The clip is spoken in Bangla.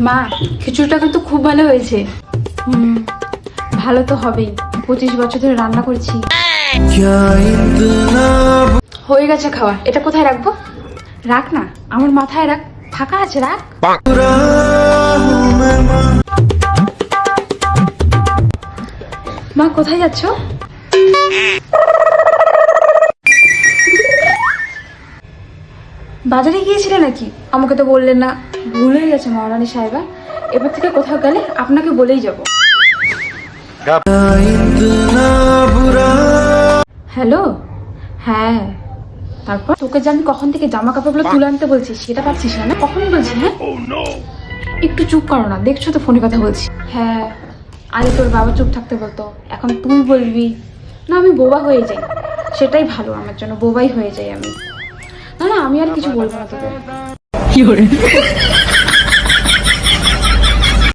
মা, খিচুড়িটা কিন্তু খুব ভালো হয়েছে। ভালো তো হবেই, 25 বছর ধরে রান্না করছি। হয়ে গেছে খাওয়া। এটা কোথায় রাখবো? রাখ না, আমার মাথায় রাখ, ফাঁকা আছে, রাখ। মা কোথায় যাচ্ছ? বাজারে গিয়েছিলে নাকি? আমাকে তো বললেন না। ভুল হয়ে গেছে মহারানী সাহেবা, এবার থেকে কোথাও গেলে আপনাকে বলেই যাব। হ্যালো, হ্যাঁ, তারপর তোকে যে আমি কখন থেকে জামা কাপড়গুলো তুলে আনতে বলছি সেটা পারছিস না? না কখন বলছি? হ্যাঁ, একটু চুপ করো না, দেখছো তো ফোনে কথা বলছি। হ্যাঁ, আগে তোর বাবা চুপ থাকতে বলতো, এখন তুই বলবি। না, আমি বোবা হয়ে যাই, সেটাই ভালো আমার জন্য, বোবাই হয়ে যাই আমি। না না, আমি আর কিছু বলবো না তোকে।